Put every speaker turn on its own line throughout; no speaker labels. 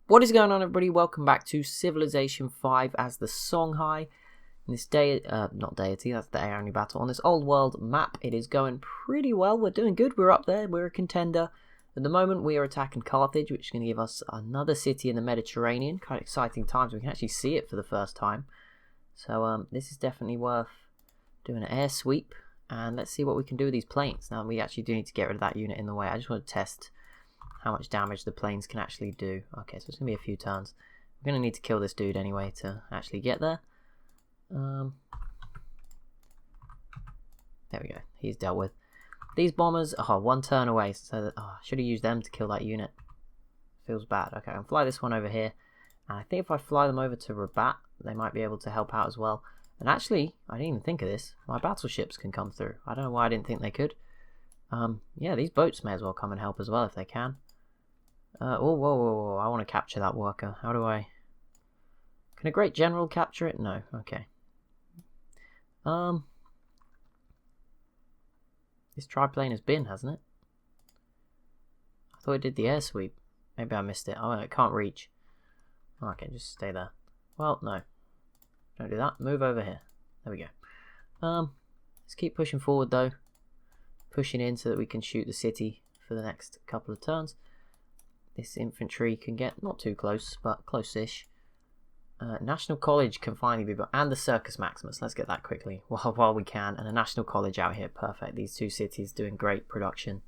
What is going on, everybody? Welcome back to Civilization 5 as the Songhai. In this not deity, that's the AI only battle. On this old world map, it is going pretty well. We're doing good. We're up there. We're a contender. At the moment, we are attacking Carthage, which is going to give us another city in the Mediterranean. Kind of exciting times. We can actually see it for the first time. So this is definitely worth doing an air sweep. And let's see what we can do with these planes. Now, we actually do need to get rid of that unit in the way. I just want to test how much damage the planes can actually do. Okay, so it's going to be a few turns. We're going to need to kill this dude anyway to actually get there. There we go. He's dealt with. These bombers are one turn away, so that, I should have used them to kill that unit. Feels bad. Okay, I'll fly this one over here. And I think if I fly them over to Rabat, they might be able to help out as well. And actually, I didn't even think of this. My battleships can come through. I don't know why I didn't think they could. Yeah, these boats may as well come and help as well if they can. Whoa, I want to capture that worker. How do I... Can a great general capture it? No, okay. This triplane has been, hasn't it? I thought it did the air sweep. Maybe I missed it. Oh, it can't reach. Okay, just stay there. Well, no. Don't do that. Move over here. There we go. Let's keep pushing forward though. Pushing in so that we can shoot the city for the next couple of turns. This infantry can get not too close, but close-ish. National College can finally be built, and the Circus Maximus. Let's get that quickly while we can. And a National College out here, perfect. These two cities doing great production.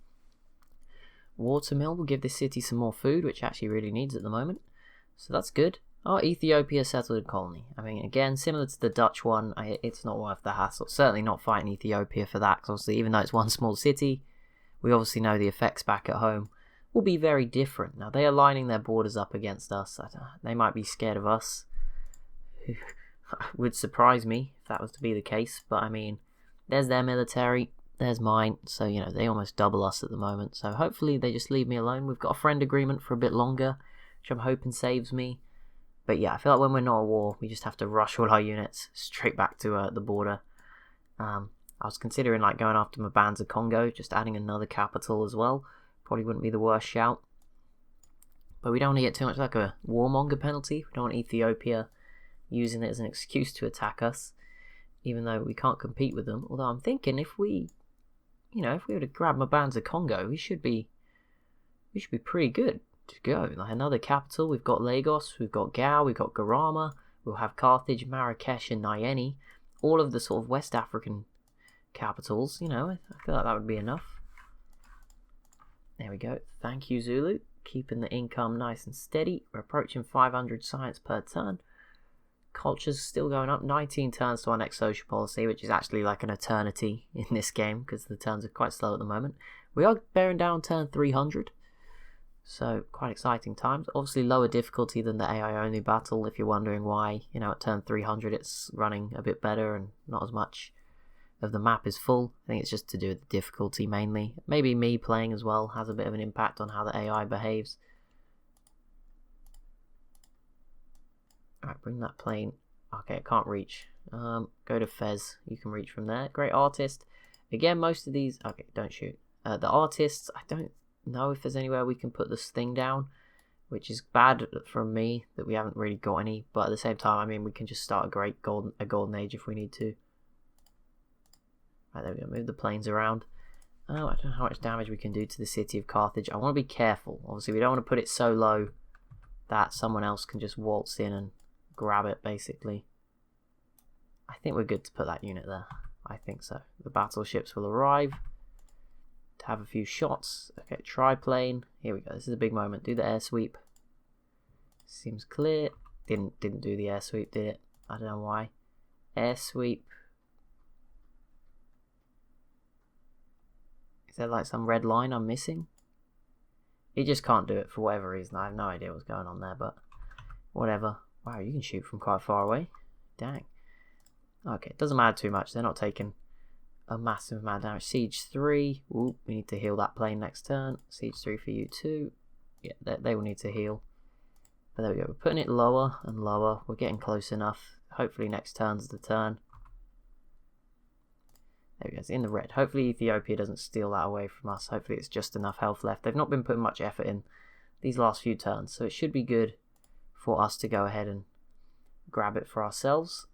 Watermill will give this city some more food, which it actually really needs at the moment. So that's good. Oh, Ethiopia settled a colony. I mean, again, similar to the Dutch one, it's not worth the hassle. Certainly not fighting Ethiopia for that, because obviously, even though it's one small city, we obviously know the effects back at home will be very different. Now, they are lining their borders up against us. They might be scared of us. Would surprise me if that was to be the case, but I mean, there's their military, there's mine, so you know, they almost double us at the moment. So hopefully they just leave me alone. We've got a friend agreement for a bit longer, which I'm hoping saves me. But yeah, I feel like when we're not at war, we just have to rush all our units straight back to the border. I was considering like going after Mabanza Congo, just adding another capital as well. Probably wouldn't be the worst shout. But we don't want to get too much like a warmonger penalty. We don't want Ethiopia using it as an excuse to attack us, even though we can't compete with them. Although I'm thinking if we were to grab Mabanza Congo, we should be pretty good to go. Like another capital, we've got Lagos, we've got Gao, we've got Garama, we'll have Carthage, Marrakesh, and Nyeni, all of the sort of West African capitals. You know, I feel like that would be enough. There we go. Thank you, Zulu. Keeping the income nice and steady. We're approaching 500 science per turn. Culture's still going up. 19 turns to our next social policy, which is actually like an eternity in this game because the turns are quite slow at the moment. We are bearing down turn 300. So, quite exciting times. Obviously, lower difficulty than the AI only battle. If you're wondering why, at turn 300 it's running a bit better and not as much of the map is full. I think it's just to do with the difficulty mainly. Maybe me playing as well has a bit of an impact on how the AI behaves. Alright, bring that plane. Okay, it can't reach. Go to Fez. You can reach from there. Great artist. Again, most of these... Okay, don't shoot. The artists, I don't know if there's anywhere we can put this thing down, which is bad from me that we haven't really got any. But at the same time, I mean, we can just start a golden age if we need to. Right, there we go. Move the planes around. I don't know how much damage we can do to the city of Carthage. I want to be careful. Obviously, we don't want to put it so low that someone else can just waltz in and grab it, basically. I think we're good to put that unit there. I think so. The battleships will arrive to have a few shots. Okay, triplane. Here we go. This is a big moment. Do the air sweep. Seems clear. Didn't do the air sweep, did it? I don't know why. Air sweep. Is there like some red line I'm missing? He just can't do it for whatever reason. I have no idea what's going on there, but whatever. Wow, you can shoot from quite far away. Dang. Okay, it doesn't matter too much. They're not taking a massive amount of damage. Siege 3. Ooh, we need to heal that plane next turn. Siege 3 for you too. Yeah, they will need to heal. But there we go. We're putting it lower and lower. We're getting close enough. Hopefully next turn's the turn. There we go, it's in the red. Hopefully Ethiopia doesn't steal that away from us. Hopefully it's just enough health left. They've not been putting much effort in these last few turns, so it should be good for us to go ahead and grab it for ourselves.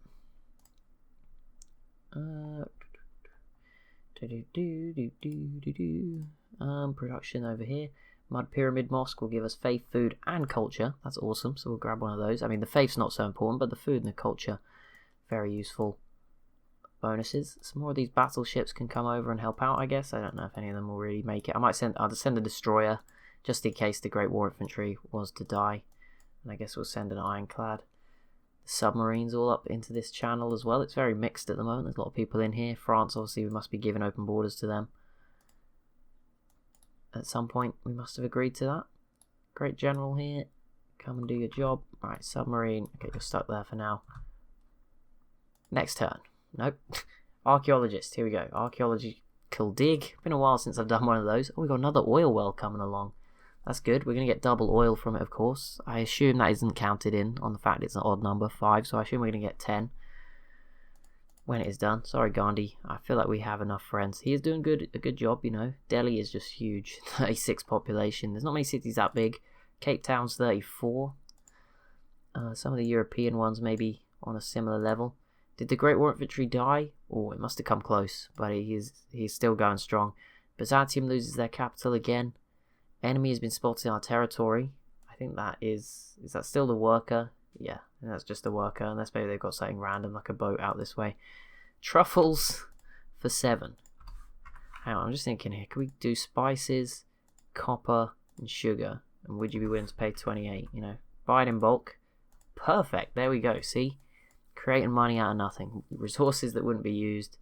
Production over here. Mud Pyramid Mosque will give us faith, food, and culture. That's awesome, so we'll grab one of those. I mean, the faith's not so important, but the food and the culture, very useful bonuses. Some more of these battleships can come over and help out, I guess. I don't know if any of them will really make it. I'll send a destroyer, just in case the Great War Infantry was to die. And I guess we'll send an ironclad. The submarines all up into this channel as well. It's very mixed at the moment. There's a lot of people in here. France, obviously, we must be giving open borders to them. At some point, we must have agreed to that. Great General here. Come and do your job. Right, submarine. Okay, you're stuck there for now. Next turn. Nope. Archaeologist. Here we go. Archaeological dig. Been a while since I've done one of those. Oh, we got another oil well coming along. That's good. We're going to get double oil from it, of course. I assume that isn't counted in on the fact it's an odd number, 5. So I assume we're going to get 10 when it is done. Sorry, Gandhi. I feel like we have enough friends. He is doing a good job, you know. Delhi is just huge. 36 population. There's not many cities that big. Cape Town's 34. Some of the European ones maybe on a similar level. Did the Great War Infantry die? Oh, it must have come close, but he's still going strong. Byzantium loses their capital again. Enemy has been spotted in our territory. I think that is that still the worker? Yeah, that's just the worker, unless maybe they've got something random like a boat out this way. Truffles for 7. Hang on, I'm just thinking here. Can we do spices, copper, and sugar? And would you be willing to pay 28? You know, buy it in bulk. Perfect. There we go. See, creating money out of nothing. Resources that wouldn't be used,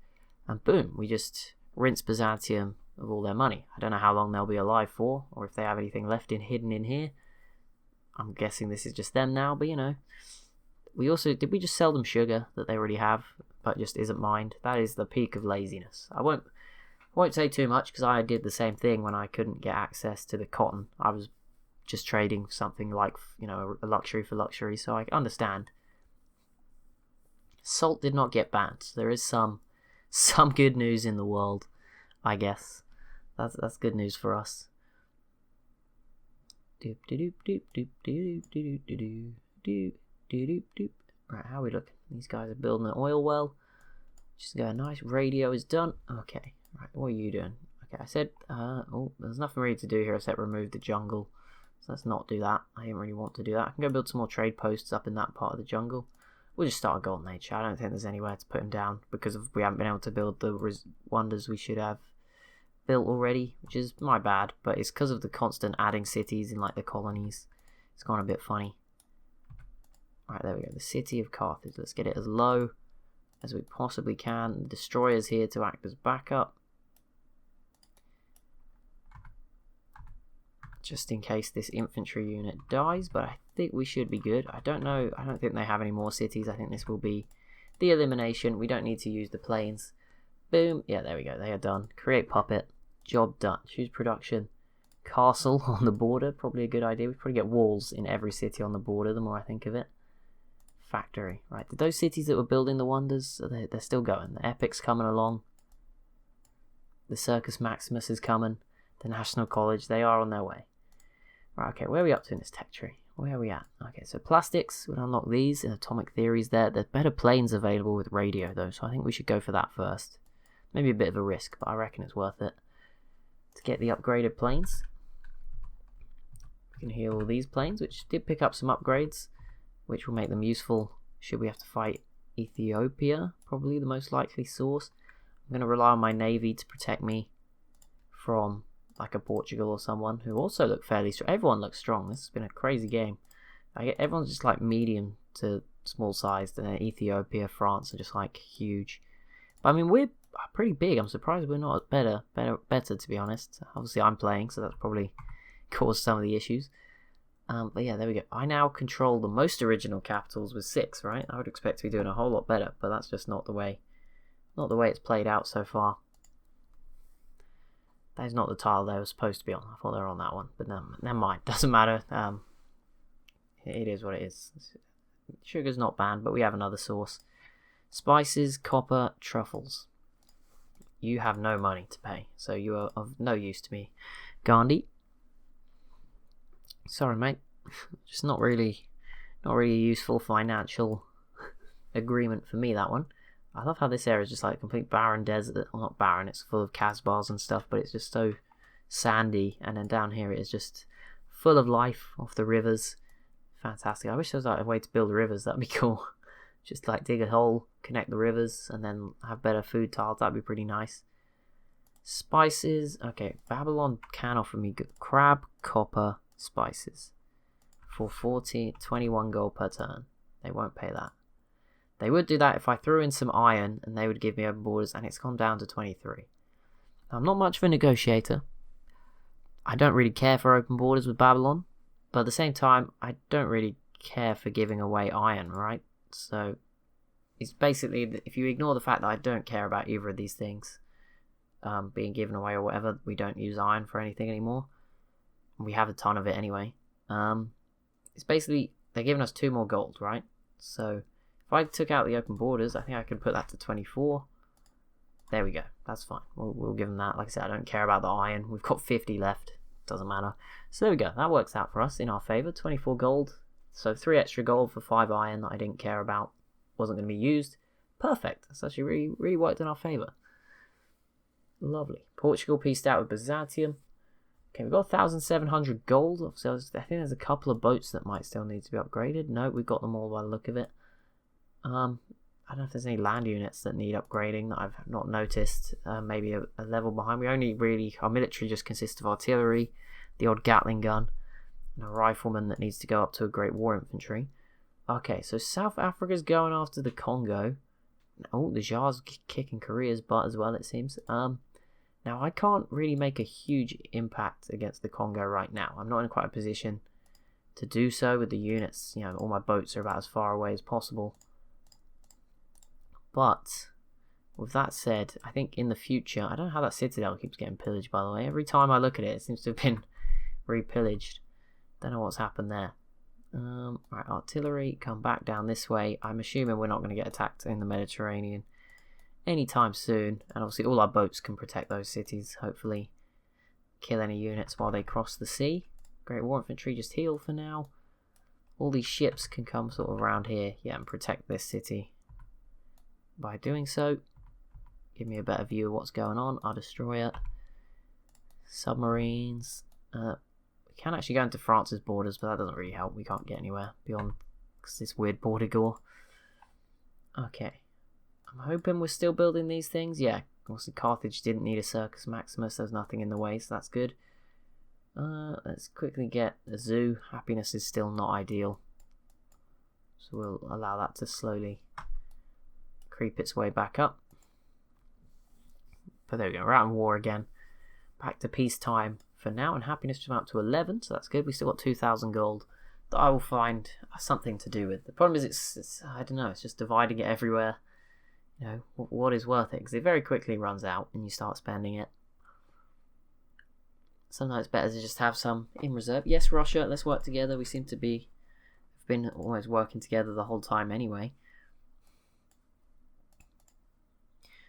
and boom, we just rinse Byzantium of all their money. I don't know how long they'll be alive for, or if they have anything left hidden in here. I'm guessing this is just them now, but you know. Did we just sell them sugar that they already have, but just isn't mined? That is the peak of laziness. I won't say too much, because I did the same thing when I couldn't get access to the cotton. I was just trading something like, you know, a luxury for luxury, so I understand. Salt did not get banned. So there is some good news in the world, I guess. That's good news for us. Right, how are we looking? These guys are building an oil well. Just go nice. Radio is done. Okay. Right, what are you doing? Okay, I said, there's nothing really to do here except remove the jungle. So let's not do that. I didn't really want to do that. I can go build some more trade posts up in that part of the jungle. We'll just start a golden age. I don't think there's anywhere to put them down because we haven't been able to build the wonders we should have built already, which is my bad, but it's because of the constant adding cities in like the colonies. It's gone a bit funny. Alright, there we go. The city of Carthage. Let's get it as low as we possibly can. The destroyer's here to act as backup, just in case this infantry unit dies, but I think we should be good. I don't know. I don't think they have any more cities. I think this will be the elimination. We don't need to use the planes. Boom. Yeah, there we go. They are done. Create puppet. Job done. Choose production. Castle on the border. Probably a good idea. We probably get walls in every city on the border the more I think of it. Factory. Right. Did those cities that were building the wonders, they're still going. The Epic's coming along. The Circus Maximus is coming. The National College. They are on their way. Right. Okay. Where are we up to in this tech tree? Where are we at? Okay. So plastics. We'll unlock these in atomic theories there. There's better planes available with radio though. So I think we should go for that first. Maybe a bit of a risk, but I reckon it's worth it to get the upgraded planes. We can heal all these planes, which did pick up some upgrades, which will make them useful should we have to fight Ethiopia, probably the most likely source. I'm going to rely on my navy to protect me from like a Portugal or someone who also look fairly strong. Everyone looks strong. This has been a crazy game. Everyone's just like medium to small sized, and then Ethiopia, France are just like huge. But I mean, we're pretty big. I'm surprised we're not better to be honest. Obviously I'm playing, so that's probably caused some of the issues. But yeah, there we go. I now control the most original capitals with 6, right? I would expect to be doing a whole lot better, but that's just not the way it's played out so far. That is not the tile they were supposed to be on. I thought they were on that one, but never mind. Doesn't matter. It is what it is. Sugar's not banned, but we have another source. Spices, copper, truffles. You have no money to pay, so you are of no use to me. Gandhi. Sorry, mate. Just not really Not really a useful financial agreement for me, that one. I love how this area is just like a complete barren desert. Well, not barren, it's full of Casbahs and stuff, but it's just so sandy. And then down here it is just full of life off the rivers. Fantastic. I wish there was like a way to build rivers. That'd be cool. Just like dig a hole, connect the rivers, and then have better food tiles. That'd be pretty nice. Spices. Okay, Babylon can offer me good crab, copper, spices for 21 gold per turn. They won't pay that. They would do that if I threw in some iron, and they would give me open borders, and it's gone down to 23. I'm not much of a negotiator. I don't really care for open borders with Babylon, but at the same time, I don't really care for giving away iron, right? So it's basically, if you ignore the fact that I don't care about either of these things being given away or whatever, we don't use iron for anything anymore. We have a ton of it anyway. It's basically, they're giving us 2 more gold, right? So if I took out the open borders, I think I could put that to 24. There we go. That's fine. We'll give them that. Like I said, I don't care about the iron. We've got 50 left. Doesn't matter. So there we go. That works out for us in our favour. 24 gold. So 3 extra gold for 5 iron that I didn't care about. Wasn't going to be used. Perfect. That's actually really, really worked in our favour. Lovely. Portugal pieced out with Byzantium. Okay, we've got 1,700 gold. Obviously, I think there's a couple of boats that might still need to be upgraded. No, we've got them all by the look of it. I don't know if there's any land units that need upgrading that I've not noticed. Maybe a level behind. Our military just consists of artillery, the odd Gatling gun, and a rifleman that needs to go up to a Great War Infantry. Okay, so South Africa's going after the Congo. Oh, the Jar's kicking Korea's butt as well, it seems. Now, I can't really make a huge impact against the Congo right now. I'm not in quite a position to do so with the units. You know, all my boats are about as far away as possible. But with that said, I think in the future, I don't know how that citadel keeps getting pillaged, by the way. Every time I look at it, it seems to have been repillaged. Don't know what's happened there. Right, artillery, come back down this way. I'm assuming we're not going to get attacked in the Mediterranean anytime soon. And obviously all our boats can protect those cities, hopefully. Kill any units while they cross the sea. Great War Infantry, just heal for now. All these ships can come sort of around here, yeah, and protect this city. By doing so, give me a better view of what's going on. Our destroyer, submarines. We can actually go into France's borders, but that doesn't really help. We can't get anywhere beyond this weird border gore. Okay, I'm hoping we're still building these things. Yeah, obviously Carthage didn't need a Circus Maximus. There's nothing in the way, so that's good. Let's quickly get a zoo. Happiness is still not ideal, so we'll allow that to slowly creep its way back up. But there we go, we're out in war again. Back to peacetime for now, and happiness just went up to 11, so that's good. We still got 2,000 gold that I will find something to do with. The problem is it's I don't know, it's just dividing it everywhere. You know, what is worth it? Because it very quickly runs out and you start spending it. Sometimes it's better to just have some in reserve. Yes, Russia, let's work together. We seem to have been always working together the whole time anyway.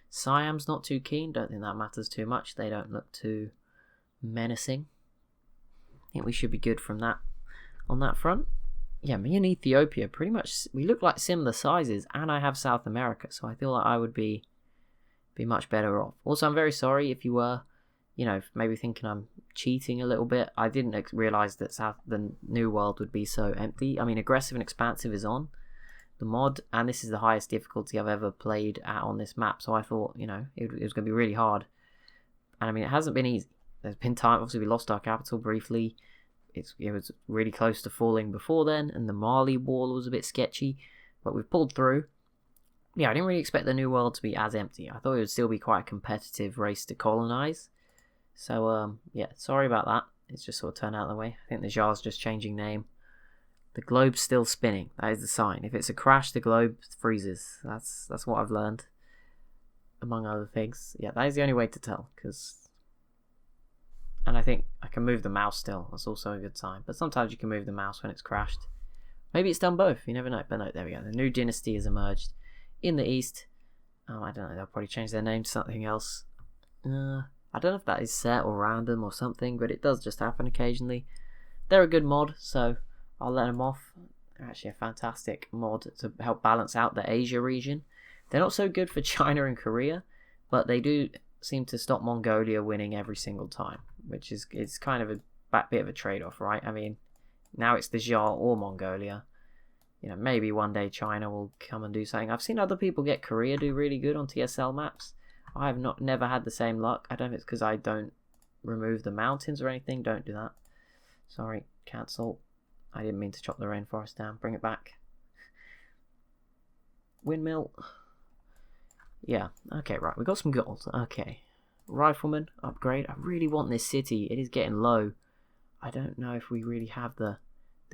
Siam's not too keen. Don't think that matters too much. They don't look too menacing. I think we should be good from that on that front. Yeah, me and Ethiopia pretty much, we look like similar sizes, and I have South America, so I feel like I would be much better off. Also, I'm very sorry if you were, you know, maybe thinking I'm cheating a little bit. I didn't realise that the New World would be so empty. I mean, aggressive and expansive is on the mod, and this is the highest difficulty I've ever played at on this map, so I thought, you know, it was going to be really hard. And I mean, it hasn't been easy. There's been time, obviously we lost our capital briefly. It was really close to falling before then, and the Mali wall was a bit sketchy, but we've pulled through. Yeah, I didn't really expect the New World to be as empty. I thought it would still be quite a competitive race to colonize. So, yeah, sorry about that. It's just sort of turned out the way. I think the Jar's just changing name. The globe's still spinning. That is the sign. If it's a crash, the globe freezes. That's what I've learned, among other things. Yeah, that is the only way to tell, because... And I think I can move the mouse still. That's also a good sign. But sometimes you can move the mouse when it's crashed. Maybe it's done both. You never know. But no, there we go. The new dynasty has emerged in the east. I don't know. They'll probably change their name to something else. I don't know if that is set or random or something, but it does just happen occasionally. They're a good mod, so I'll let them off. They're actually a fantastic mod to help balance out the Asia region. They're not so good for China and Korea, but they do seem to stop Mongolia winning every single time, which is it's kind of a bit of a trade-off, right? I mean, now it's the Xia or Mongolia. You know, maybe one day China will come and do something. I've seen other people get Korea do really good on TSL maps. I have never had the same luck. I don't know if it's because I don't remove the mountains or anything. Don't do that. Sorry, cancel. I didn't mean to chop the rainforest down. Bring it back. Windmill. Yeah, okay, right. We got some gold. Okay. Rifleman, upgrade. I really want this city. It is getting low. I don't know if we really have the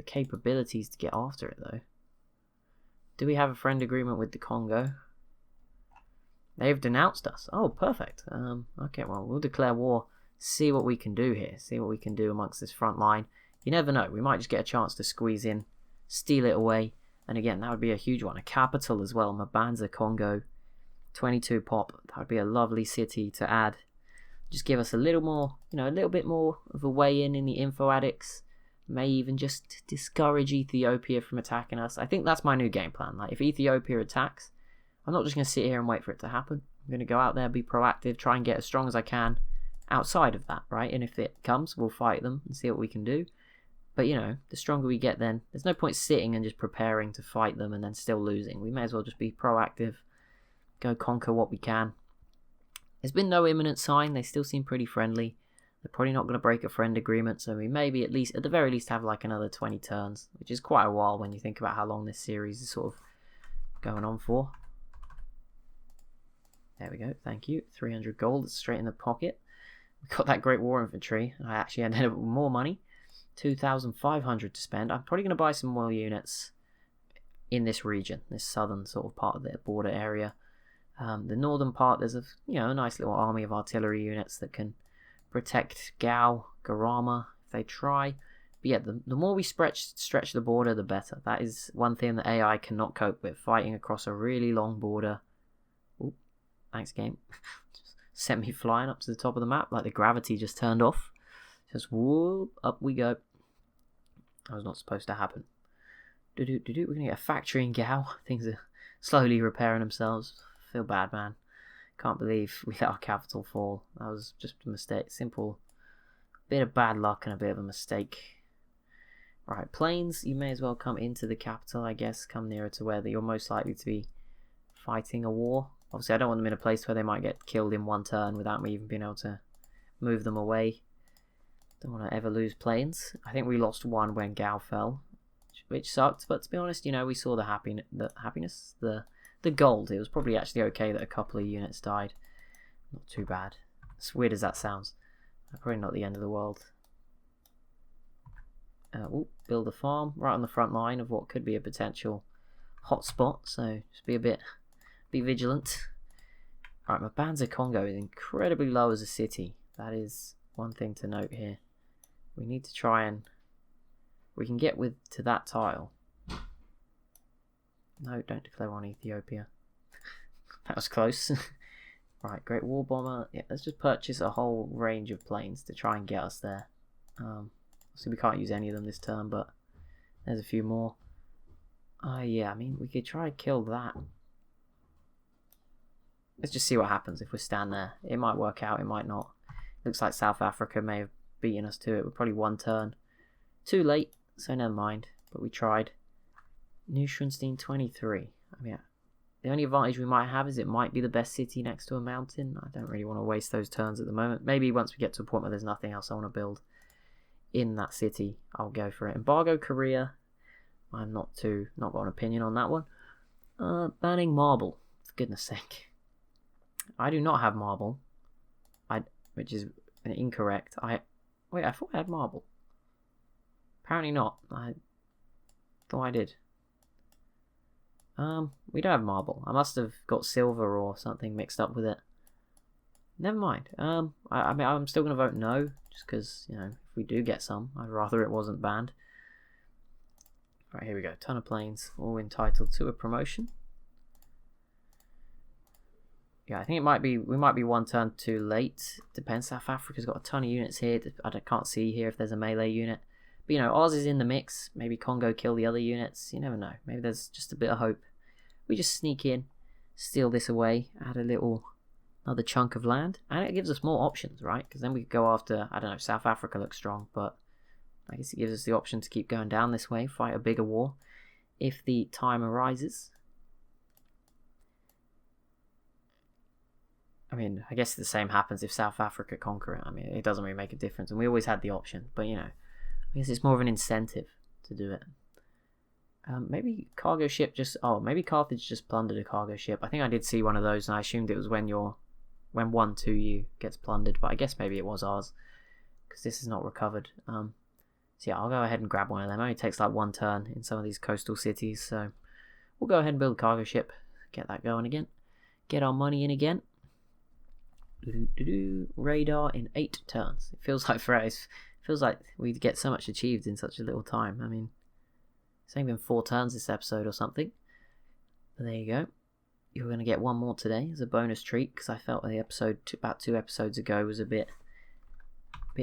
capabilities to get after it, though. Do we have a friend agreement with the Congo? They've denounced us. Oh, perfect. Okay, well, we'll declare war. See what we can do here. See what we can do amongst this front line. You never know. We might just get a chance to squeeze in, steal it away. And again, that would be a huge one. A capital as well. Mabanza, Congo. 22 pop. That would be a lovely city to add. Just give us a little more, you know, a little bit more of a way in the info addicts. May even just discourage Ethiopia from attacking us. I think that's my new game plan. Like, if Ethiopia attacks, I'm not just going to sit here and wait for it to happen. I'm going to go out there, be proactive, try and get as strong as I can outside of that, right? And if it comes, we'll fight them and see what we can do. But, you know, the stronger we get then, there's no point sitting and just preparing to fight them and then still losing. We may as well just be proactive, go conquer what we can. There's been no imminent sign. They still seem pretty friendly. They're probably not going to break a friend agreement, so we maybe at the very least have like another 20 turns, which is quite a while when you think about how long this series is sort of going on for. There we go, thank you. 300 gold, it's straight in the pocket. We got that Great War Infantry. I actually ended up with more money. 2,500 to spend. I'm probably going to buy some more units in this region, this southern sort of part of the border area. The northern part, there's a nice little army of artillery units that can protect Gao, Garama if they try. But yeah, the more we stretch the border, the better. That is one thing that AI cannot cope with, fighting across a really long border. Ooh, thanks game. Just sent me flying up to the top of the map like the gravity just turned off. Just whoop, up we go. That was not supposed to happen. We're going to get a factory in Gao. Things are slowly repairing themselves. Feel bad, man. Can't believe we let our capital fall. That was just a mistake. Simple bit of bad luck and a bit of a mistake. Right, planes, you may as well come into the capital, I guess. Come nearer to where you're most likely to be fighting a war. Obviously, I don't want them in a place where they might get killed in one turn without me even being able to move them away. Don't want to ever lose planes. I think we lost one when Gao fell, which sucked. But to be honest, you know, we saw the happiness, the gold. It was probably actually okay that a couple of units died. Not too bad. As weird as that sounds. Probably not the end of the world. Build a farm right on the front line of what could be a potential hotspot. So just be vigilant. Alright, Mabanza Congo is incredibly low as a city. That is one thing to note here. We need to try and we can get to that tile. No, don't declare on Ethiopia. That was close. Right, Great War Bomber. Yeah, let's just purchase a whole range of planes to try and get us there. Obviously, we can't use any of them this turn, but there's a few more. Yeah, I mean, we could try and kill that. Let's just see what happens if we stand there. It might work out, it might not. Looks like South Africa may have beaten us to it. We're probably one turn too late, so never mind. But we tried. Neuschwanstein 23. I mean, the only advantage we might have is it might be the best city next to a mountain. I don't really want to waste those turns at the moment. Maybe once we get to a point where there's nothing else I want to build in that city, I'll go for it. Embargo Korea. I'm not got an opinion on that one. Banning marble. For goodness sake. I do not have marble. Which is incorrect. I thought I had marble. Apparently not. I thought I did. We don't have marble. I must have got silver or something mixed up with it. Never mind. I mean, I'm still going to vote no, just because, you know, if we do get some, I'd rather it wasn't banned. Right, here we go. Ton of planes, all entitled to a promotion. Yeah, I think we might be one turn too late. Depends. South Africa's got a ton of units here. I can't see here if there's a melee unit. But, you know, Oz is in the mix. Maybe Congo kill the other units. You never know. Maybe there's just a bit of hope. We just sneak in, steal this away, add another chunk of land, and it gives us more options, right? Because then we could go after, I don't know, South Africa looks strong, but I guess it gives us the option to keep going down this way, fight a bigger war if the time arises. I mean, I guess the same happens if South Africa conquer it. I mean, it doesn't really make a difference, and we always had the option, but you know, I guess it's more of an incentive to do it. Maybe cargo ship maybe Carthage just plundered a cargo ship. I think I did see one of those, and I assumed it was when 1-2U gets plundered, but I guess maybe it was ours, because this is not recovered. So yeah, I'll go ahead and grab one of them. It only takes like 1 turn in some of these coastal cities, so we'll go ahead and build a cargo ship, get that going again, get our money in again. Radar in 8 turns. It feels like we get so much achieved in such a little time. I mean, it's only been 4 turns this episode or something. But there you go. You're going to get one more today as a bonus treat, because I felt the episode about 2 episodes ago was a bit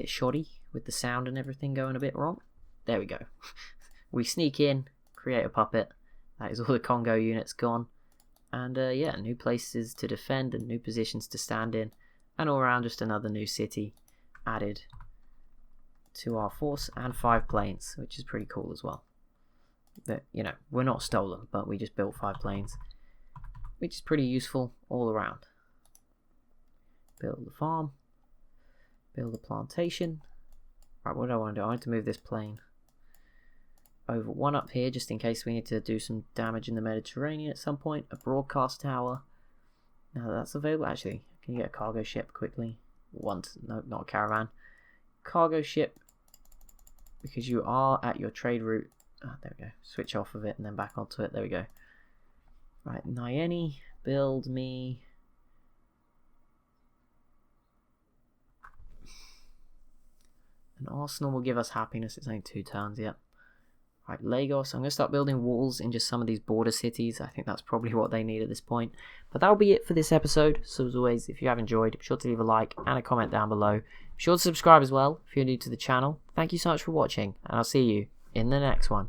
shoddy with the sound and everything going a bit wrong. There we go. We sneak in, create a puppet. That is all the Congo units gone. And yeah, new places to defend and new positions to stand in. And all around just another new city added to our force, and 5 planes, which is pretty cool as well. That, you know, we're not stolen, but we just built 5 planes, which is pretty useful all around. Build the farm, build the plantation. Right, what do I want to do? I want to move this plane over 1 up here, just in case we need to do some damage in the Mediterranean at some point. A broadcast tower. Now that's available. Actually, can you get a cargo ship quickly? No, not a caravan. Cargo ship, because you are at your trade route. Oh, there we go. Switch off of it and then back onto it. There we go. Right, Nyeni, build me an arsenal. Will give us happiness. It's only 2 turns yet. Right, Lagos. I'm going to start building walls in just some of these border cities. I think that's probably what they need at this point. But that'll be it for this episode. So as always, if you have enjoyed, be sure to leave a like and a comment down below. Be sure to subscribe as well if you're new to the channel. Thank you so much for watching, and I'll see you in the next one.